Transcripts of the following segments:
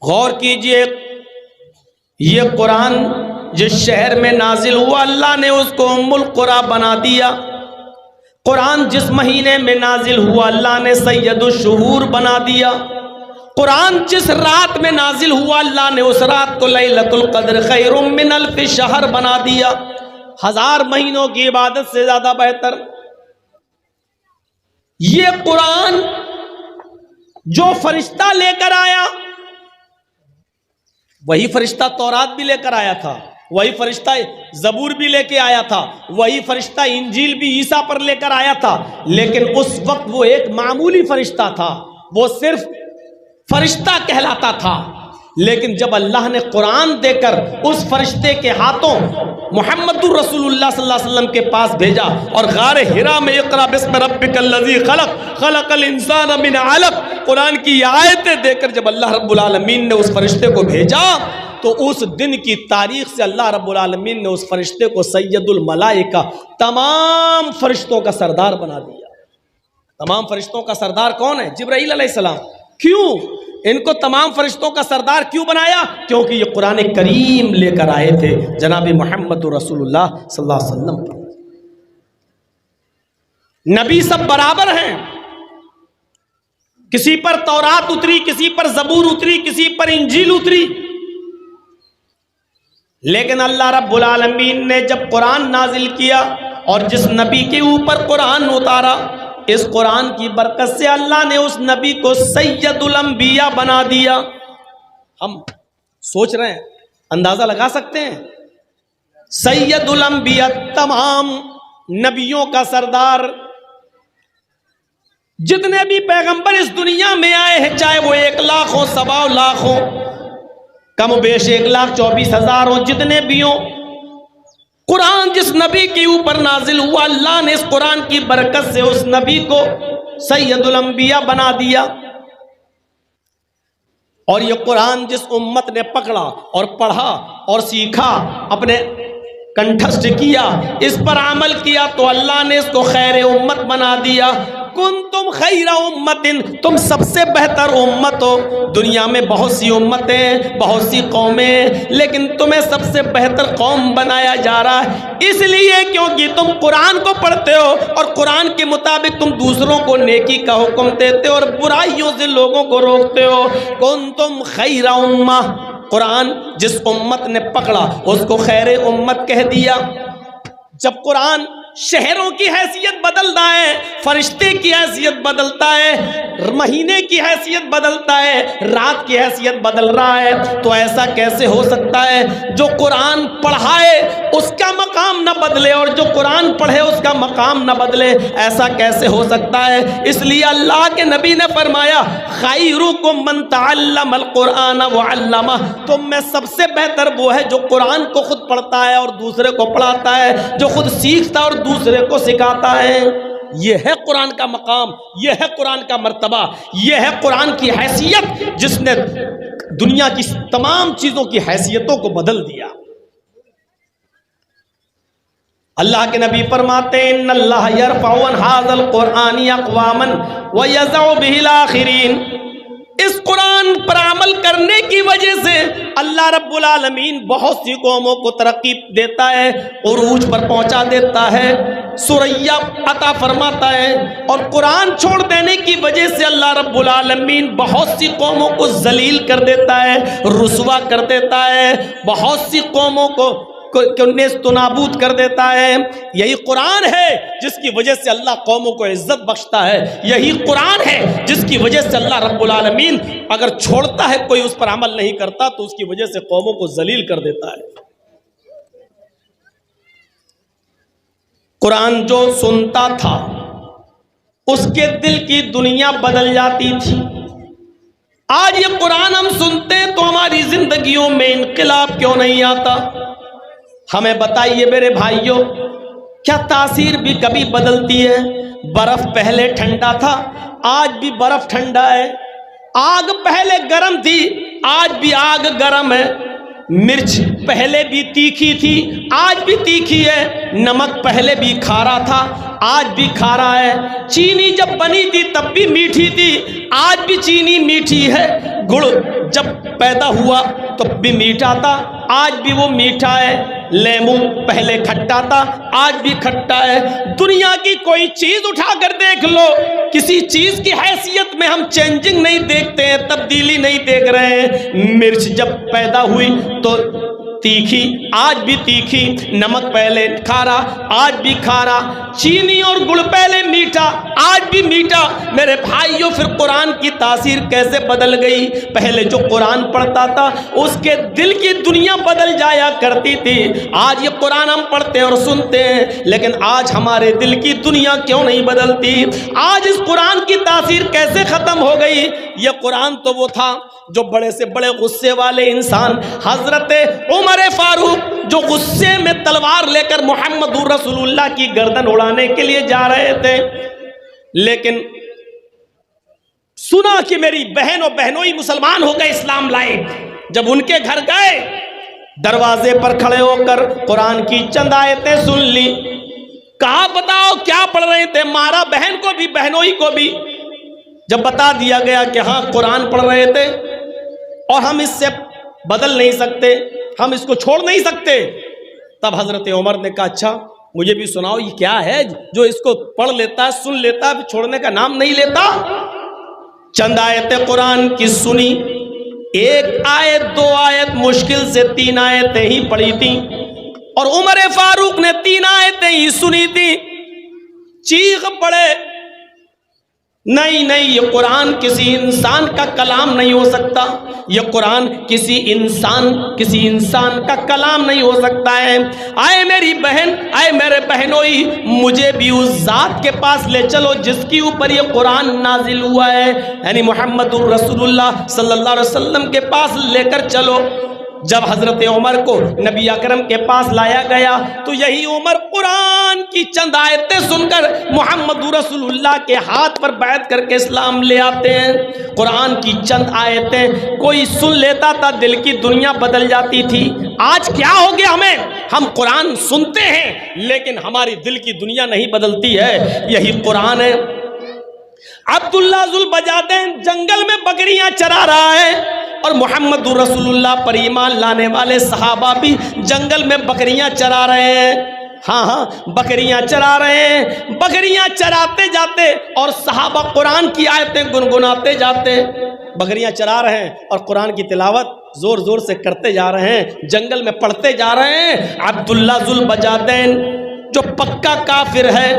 غور کیجئے، یہ قرآن جس شہر میں نازل ہوا اللہ نے اس کو ام القری بنا دیا۔ قرآن جس مہینے میں نازل ہوا اللہ نے سید الشہور بنا دیا۔ قرآن جس رات میں نازل ہوا اللہ نے اس رات کو لیلۃ القدر خیر من الف شہر بنا دیا، 1000 مہینوں کی عبادت سے زیادہ بہتر۔ یہ قرآن جو فرشتہ لے کر آیا، وہی فرشتہ تورات بھی لے کر آیا تھا، وہی فرشتہ زبور بھی لے کے آیا تھا، وہی فرشتہ انجیل بھی عیسیٰ پر لے کر آیا تھا، لیکن اس وقت وہ ایک معمولی فرشتہ تھا، وہ صرف فرشتہ کہلاتا تھا۔ لیکن جب اللہ نے قرآن دے کر اس فرشتے کے ہاتھوں محمد الرسول اللہ صلی اللہ علیہ وسلم کے پاس بھیجا اور غار حرا میں اقرا بسم ربک الذی خلق خلق الانسان من علق قرآن کی آیتیں دے کر جب اللہ رب العالمین نے اس فرشتے کو بھیجا تو اس دن کی تاریخ سے اللہ رب العالمین نے اس فرشتے کو سید الملائکہ، تمام فرشتوں کا سردار بنا دیا۔ تمام فرشتوں کا سردار کون ہے؟ جبرائیل علیہ السلام۔ کیوں ان کو تمام فرشتوں کا سردار کیوں بنایا؟ کیونکہ یہ قرآن کریم لے کر آئے تھے جناب محمد رسول اللہ صلی اللہ علیہ وسلم پر۔ نبی سب برابر ہیں، کسی پر تورات اتری، کسی پر زبور اتری، کسی پر انجیل اتری، لیکن اللہ رب العالمین نے جب قرآن نازل کیا اور جس نبی کے اوپر قرآن اتارا، اس قرآن کی برکت سے اللہ نے اس نبی کو سید الانبیاء بنا دیا۔ ہم سوچ رہے ہیں، اندازہ لگا سکتے ہیں، سید الانبیاء، تمام نبیوں کا سردار۔ جتنے بھی پیغمبر اس دنیا میں آئے ہیں، چاہے وہ 1 لاکھ ہو، 1.25 لاکھ ہو، کم و بیش 1,24,000 ہو، جتنے بھی ہوں، قرآن جس نبی کے اوپر نازل ہوا اللہ نے اس قرآن کی برکت سے اس نبی کو سید الانبیاء بنا دیا۔ اور یہ قرآن جس امت نے پکڑا اور پڑھا اور سیکھا، اپنے کنٹھسٹ کیا، اس پر عمل کیا، تو اللہ نے اس کو خیر امت بنا دیا۔ کنتم خیر امت، تم سب سے بہتر امت ہو۔ دنیا میں بہت سی امتیں، بہت سی قومیں، لیکن تمہیں سب سے بہتر قوم بنایا جا رہا ہے، اس لیے کیونکہ تم قرآن کو پڑھتے ہو اور قرآن کے مطابق تم دوسروں کو نیکی کا حکم دیتے ہو اور برائیوں سے لوگوں کو روکتے ہو۔ کنتم خیر امہ، قرآن جس امت نے پکڑا اس کو خیر امت کہہ دیا۔ جب قرآن شہروں کی حیثیت بدلتا ہے، فرشتے کی حیثیت بدلتا ہے، مہینے کی حیثیت بدلتا ہے، رات کی حیثیت بدل رہا ہے، تو ایسا کیسے ہو سکتا ہے جو قرآن پڑھائے اس کا مقام نہ بدلے اور جو قرآن پڑھے اس کا مقام نہ بدلے؟ ایسا کیسے ہو سکتا ہے؟ اس لیے اللہ کے نبی نے فرمایا خیرکم من تعلم القرآن وعلمہ، تم میں سب سے بہتر وہ ہے جو قرآن کو خود پڑھتا ہے اور دوسرے کو پڑھاتا ہے، جو خود سیکھتا اور دوسرے کو سکھاتا ہے۔ یہ ہے قرآن کا مقام، یہ ہے قرآن کا مرتبہ، یہ ہے قرآن کی حیثیت جس نے دنیا کی تمام چیزوں کی حیثیتوں کو بدل دیا۔ اللہ کے نبی فرماتے ہیں ان اللہ یرفع عن ھذا القرآن اقواما ویضع به الاخرین، اس قرآن پر عمل کرنے کی وجہ سے اللہ رب العالمین بہت سی قوموں کو ترقی دیتا ہے، عروج پر پہنچا دیتا ہے، ثریا عطا فرماتا ہے، اور قرآن چھوڑ دینے کی وجہ سے اللہ رب العالمین بہت سی قوموں کو ذلیل کر دیتا ہے، رسوا کر دیتا ہے، بہت سی قوموں کو نیست و نابود کر دیتا ہے۔ یہی قرآن ہے جس کی وجہ سے اللہ قوموں کو عزت بخشتا ہے، یہی قرآن ہے جس کی وجہ سے اللہ رب العالمین اگر چھوڑتا ہے کوئی اس پر عمل نہیں کرتا تو اس کی وجہ سے قوموں کو ذلیل کر دیتا ہے۔ قرآن جو سنتا تھا اس کے دل کی دنیا بدل جاتی تھی۔ آج یہ قرآن ہم سنتے تو ہماری زندگیوں میں انقلاب کیوں نہیں آتا؟ ہمیں بتائیے میرے بھائیوں، کیا تاثیر بھی کبھی بدلتی ہے؟ برف پہلے ٹھنڈا تھا، آج بھی برف ٹھنڈا ہے۔ آگ پہلے گرم تھی، آج بھی آگ گرم ہے۔ مرچ پہلے بھی تیکھی تھی، آج بھی تیکھی ہے۔ نمک پہلے بھی کھارا تھا، آج بھی کھارا ہے. چینی جب بنی تھی تب بھی میٹھی تھی, آج بھی چینی میٹھی ہے. گڑ جب پیدا ہوا تب بھی میٹھا تھا, آج بھی وہ میٹھا ہے. لیمو پہلے کھٹا تھا, آج بھی کھٹا ہے. دنیا کی کوئی چیز اٹھا کر دیکھ لو, کسی چیز کی حیثیت میں ہم چینجنگ نہیں دیکھتے ہیں, تبدیلی نہیں دیکھ رہے ہیں. مرچ جب پیدا ہوئی تو تیکھی, آج بھی تیکھی. نمک پہلے کھارا, آج بھی کھارا. چینی اور گڑ پہلے میٹھا, آج بھی میٹھا. میرے بھائیوں پھر قرآن کی تاثیر کیسے بدل گئی. پہلے جو قرآن پڑھتا تھا اس کے دل کی دنیا بدل جایا کرتی تھی. آج یہ قرآن ہم پڑھتے اور سنتے ہیں, لیکن آج ہمارے دل کی دنیا کیوں نہیں بدلتی. آج اس قرآن کی تاثیر کیسے ختم ہو گئی. یہ قرآن تو وہ تھا جو بڑے سے بڑے غصے والے انسان حضرت عمر فاروق جو غصے میں تلوار لے کر محمد رسول اللہ کی گردن اڑانے کے لیے جا رہے تھے, لیکن سنا کہ میری بہن و بہنوئی مسلمان ہو گئے, اسلام لائے. جب ان کے گھر گئے, دروازے پر کھڑے ہو کر قرآن کی چند آیتیں سن لی. کہا بتاؤ کیا پڑھ رہے تھے. مارا بہن کو بھی بہنوئی کو بھی. جب بتا دیا گیا کہ ہاں قرآن پڑھ رہے تھے اور ہم اس سے بدل نہیں سکتے, ہم اس کو چھوڑ نہیں سکتے, تب حضرت عمر نے کہا اچھا مجھے بھی سناؤ یہ کیا ہے جو اس کو پڑھ لیتا ہے, سن لیتا ہے, چھوڑنے کا نام نہیں لیتا. چند آیتیں قرآن کی سنی, ایک آیت دو آیت مشکل سے 3 آیتیں ہی پڑھی تھی, اور عمر فاروق نے 3 آیتیں ہی سنی تھی. چیخ پڑے, نہیں نہیں یہ قرآن کسی انسان کا کلام نہیں ہو سکتا, یہ قرآن کسی انسان کا کلام نہیں ہو سکتا ہے. آئے میری بہن, آئے میرے بہنوئی, مجھے بھی اس ذات کے پاس لے چلو جس کے اوپر یہ قرآن نازل ہوا ہے, یعنی محمد الرسول اللہ صلی اللہ علیہ وسلم کے پاس لے کر چلو. جب حضرت عمر کو نبی اکرم کے پاس لایا گیا تو یہی عمر قرآن کی چند آیتیں سن کر محمد رسول اللہ کے ہاتھ پر بیعت کر کے اسلام لے آتے ہیں. قرآن کی چند آیتیں کوئی سن لیتا تھا, دل کی دنیا بدل جاتی تھی. آج کیا ہو گیا ہمیں, ہم قرآن سنتے ہیں لیکن ہماری دل کی دنیا نہیں بدلتی ہے. یہی قرآن ہے. عبداللہ ذوالبجادین جنگل میں بکریاں چرا رہا ہے, اور محمد رسول اللہ پر ایمان لانے والے صحابہ بھی جنگل میں بکریاں چرا رہے ہیں. ہاں بکریاں چرا رہے ہیں. بکریاں چراتے جاتے اور صحابہ قرآن کی آیتیں گنگناتے جاتے. بکریاں چرا رہے ہیں اور قرآن کی تلاوت زور زور سے کرتے جا رہے ہیں, جنگل میں پڑھتے جا رہے ہیں. عبداللہ ذوالبجادین جو پکا کافر ہے,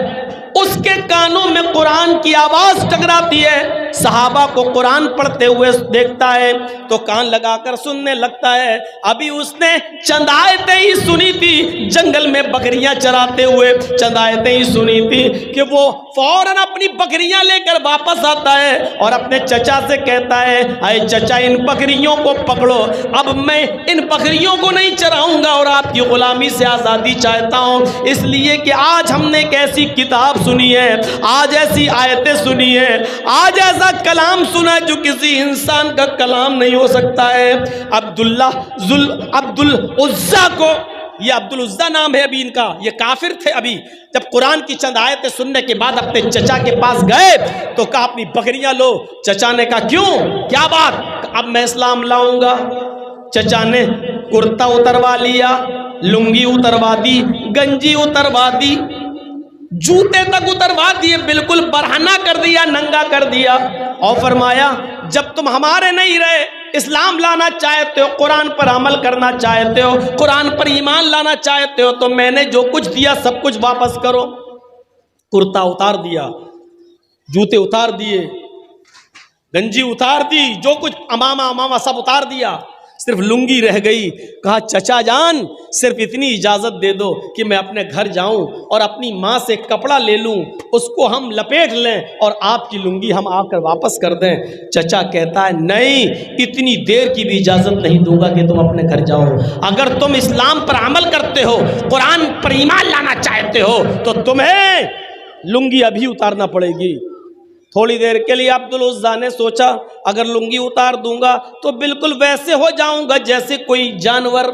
اس کے کانوں میں قرآن کی آواز ٹکراتی ہے. صحابہ کو قرآن پڑھتے ہوئے دیکھتا ہے تو کان لگا کر سننے لگتا ہے. ابھی اس نے چند آیتیں ہی سنی تھی جنگل میں بکریاں چراتے ہوئے, چند آیتیں ہی سنی تھی کہ وہ فوراً اپنی بکریاں لے کر واپس آتا ہے اور اپنے چچا سے کہتا ہے اے چچا ان بکریوں کو پکڑو, اب میں ان بکریوں کو نہیں چراؤں گا اور آپ کی غلامی سے آزادی چاہتا ہوں, اس لیے کہ آج ہم نے ایک ایسی کتاب سنی ہے, آج ایسی آیتیں سنی ہے, آج ایسا کلام سنا جو کسی انسان کا کلام نہیں ہو سکتا ہے. عبد العزا کو, یہ عبد العزا نام ہے ابھی ان کا, یہ کافر تھے. ابھی جب قرآن کی چند آیتیں سننے کے بعد اپنے چچا کے پاس گئے تو کہا اپنی بکریاں لو. چچا نے کہا کیوں, کیا بات, اب میں اسلام لاؤں گا. چچا نے کرتا اتروا لیا, لنگی اتروا دی, گنجی اتروا دی, جوتے تک اتروا دیے, بالکل برہنہ کر دیا, ننگا کر دیا, اور فرمایا جب تم ہمارے نہیں رہے, اسلام لانا چاہتے ہو, قرآن پر عمل کرنا چاہتے ہو, قرآن پر ایمان لانا چاہتے ہو, تو میں نے جو کچھ دیا سب کچھ واپس کرو. کرتا اتار دیا, جوتے اتار دیے, گنجی اتار دی, جو کچھ امامہ سب اتار دیا, صرف لنگی رہ گئی. کہا چچا جان صرف اتنی اجازت دے دو کہ میں اپنے گھر جاؤں اور اپنی ماں سے کپڑا لے لوں, اس کو ہم لپیٹ لیں اور آپ کی لنگی ہم آ کر واپس کر دیں. چچا کہتا ہے نہیں, اتنی دیر کی بھی اجازت نہیں دوں گا کہ تم اپنے گھر جاؤ. اگر تم اسلام پر عمل کرتے ہو, قرآن پر ایمان لانا چاہتے ہو, تو تمہیں لنگی ابھی اتارنا پڑے گی. تھوڑی دیر کے لیے عبد العزا نے سوچا اگر لنگی اتار دوں گا تو بالکل ویسے ہو جاؤں گا جیسے کوئی جانور,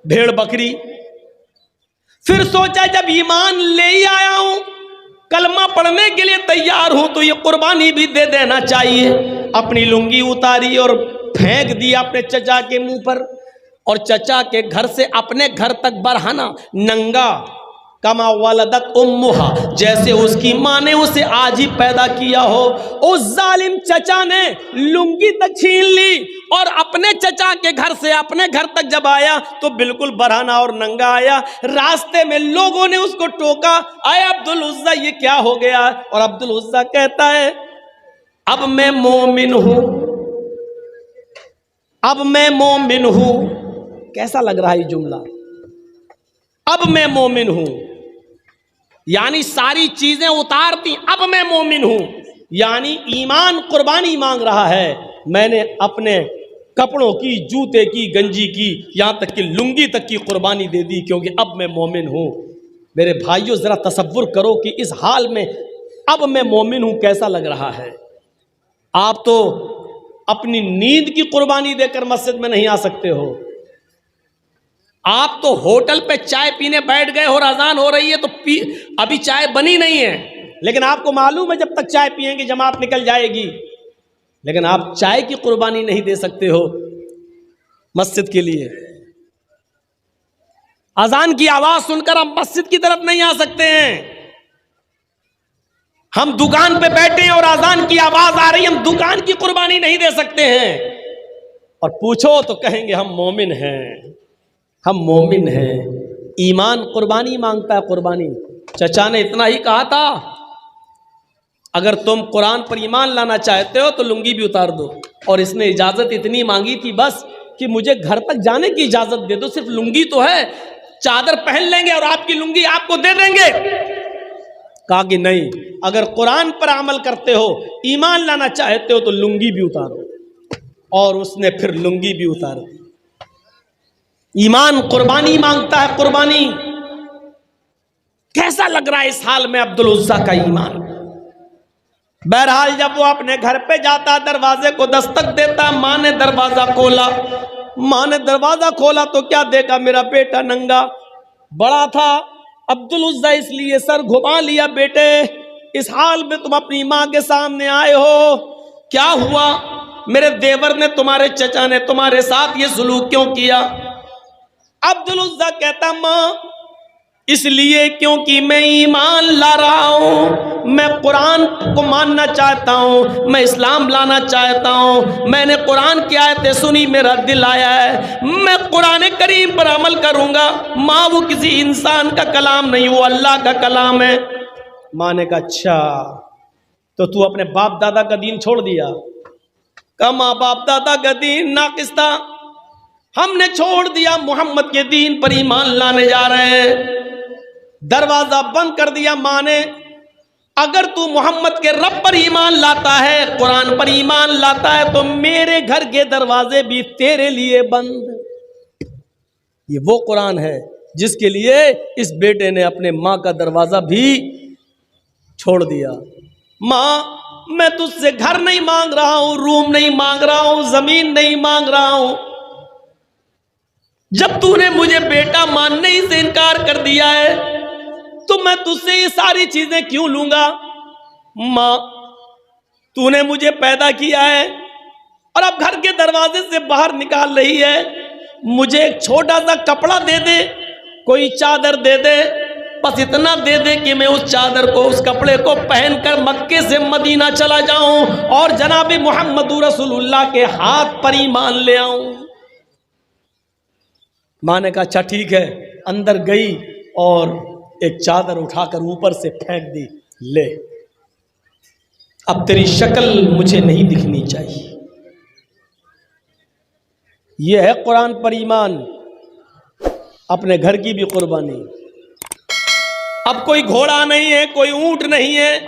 بھیڑ بکری. پھر سوچا جب ایمان لے ہی آیا ہوں کلمہ پڑھنے کے لیے تیار ہوں تو یہ قربانی بھی دے دینا چاہیے. اپنی لنگی اتاری اور پھینک دی اپنے چچا کے منہ پر, اور چچا کے گھر سے اپنے گھر تک برہنا ننگا. کما ولدت امہا, جیسے اس کی ماں نے اسے آج ہی پیدا کیا ہو. اس ظالم چچا نے لنگی تک چھین لی اور اپنے چچا کے گھر سے اپنے گھر تک جب آیا تو بالکل برہنا اور ننگا آیا. راستے میں لوگوں نے اس کو ٹوکا, اے عبد العزیٰ یہ کیا ہو گیا؟ اور عبد العزیٰ کہتا ہے اب میں مومن ہوں, اب میں مومن ہوں. کیسا لگ رہا ہے یہ جملہ؟ اب میں مومن ہوں, یعنی ساری چیزیں اتارتی, اب میں مومن ہوں, یعنی ایمان قربانی مانگ رہا ہے. میں نے اپنے کپڑوں کی, جوتے کی, گنجی کی, یہاں تک کہ لنگی تک کی قربانی دے دی کیونکہ اب میں مومن ہوں. میرے بھائیوں ذرا تصور کرو کہ اس حال میں اب میں مومن ہوں کیسا لگ رہا ہے. آپ تو اپنی نیند کی قربانی دے کر مسجد میں نہیں آ سکتے ہو. آپ تو ہوٹل پہ چائے پینے بیٹھ گئے اور اذان ہو رہی ہے تو ابھی چائے بنی نہیں ہے, لیکن آپ کو معلوم ہے جب تک چائے پیئیں گے جماعت نکل جائے گی, لیکن آپ چائے کی قربانی نہیں دے سکتے ہو مسجد کے لیے. اذان کی آواز سن کر ہم مسجد کی طرف نہیں آ سکتے ہیں. ہم دکان پہ بیٹھے ہیں اور اذان کی آواز آ رہی, ہم دکان کی قربانی نہیں دے سکتے ہیں. اور پوچھو تو کہیں گے ہم مومن ہیں, ہم مومن ہیں. ایمان قربانی مانگتا ہے, قربانی. چچا نے اتنا ہی کہا تھا اگر تم قرآن پر ایمان لانا چاہتے ہو تو لنگی بھی اتار دو, اور اس نے اجازت اتنی مانگی تھی بس کہ مجھے گھر تک جانے کی اجازت دے دو, صرف لنگی تو ہے, چادر پہن لیں گے اور آپ کی لنگی آپ کو دے دیں گے. کہا کہ نہیں, اگر قرآن پر عمل کرتے ہو, ایمان لانا چاہتے ہو تو لنگی بھی اتارو. اور اس نے پھر لنگی بھی اتار دی. ایمان قربانی مانگتا ہے, قربانی. کیسا لگ رہا ہے اس حال میں عبد العزیٰ کا ایمان؟ بہرحال جب وہ اپنے گھر پہ جاتا, دروازے کو دستک دیتا, ماں نے دروازہ کھولا. ماں نے دروازہ کھولا تو کیا دیکھا؟ میرا بیٹا ننگا. بڑا تھا عبد العزیٰ, اس لیے سر گھما لیا. بیٹے اس حال میں تم اپنی ماں کے سامنے آئے ہو, کیا ہوا؟ میرے دیور نے, تمہارے چچا نے تمہارے ساتھ یہ سلوک کیوں کیا؟ عبد العزیٰ کہتا ماں اس لیے کیونکہ میں ایمان لا رہا ہوں, میں قرآن کو ماننا چاہتا ہوں, میں اسلام لانا چاہتا ہوں. میں نے قرآن کی آیتیں سنی, میرا دل آیا ہے, میں قرآن کریم پر عمل کروں گا. ماں وہ کسی انسان کا کلام نہیں, وہ اللہ کا کلام ہے. ماں نے کہا اچھا تو اپنے باپ دادا کا دین چھوڑ دیا؟ کہا ماں باپ دادا کا دین ناقص تھا, ہم نے چھوڑ دیا, محمد کے دین پر ایمان لانے جا رہے ہیں. دروازہ بند کر دیا ماں نے. اگر تو محمد کے رب پر ایمان لاتا ہے, قرآن پر ایمان لاتا ہے, تو میرے گھر کے دروازے بھی تیرے لیے بند. یہ وہ قرآن ہے جس کے لیے اس بیٹے نے اپنے ماں کا دروازہ بھی چھوڑ دیا. ماں میں تجھ سے گھر نہیں مانگ رہا ہوں, روم نہیں مانگ رہا ہوں, زمین نہیں مانگ رہا ہوں. جب تو نے مجھے بیٹا ماننے ہی سے انکار کر دیا ہے تو میں تجھ سے یہ ساری چیزیں کیوں لوں گا؟ ماں تو نے مجھے پیدا کیا ہے اور اب گھر کے دروازے سے باہر نکال رہی ہے, مجھے ایک چھوٹا سا کپڑا دے دے, کوئی چادر دے دے, بس اتنا دے دے کہ میں اس چادر کو, اس کپڑے کو پہن کر مکے سے مدینہ چلا جاؤں اور جناب محمد رسول اللہ کے ہاتھ پر ایمان لے آؤں. ماں نے کہا اچھا ٹھیک ہے. اندر گئی اور ایک چادر اٹھا کر اوپر سے پھینک دی, لے اب تیری شکل مجھے نہیں دکھنی چاہیے. یہ ہے قرآن پر ایمان, اپنے گھر کی بھی قربانی. اب کوئی گھوڑا نہیں ہے, کوئی اونٹ نہیں ہے,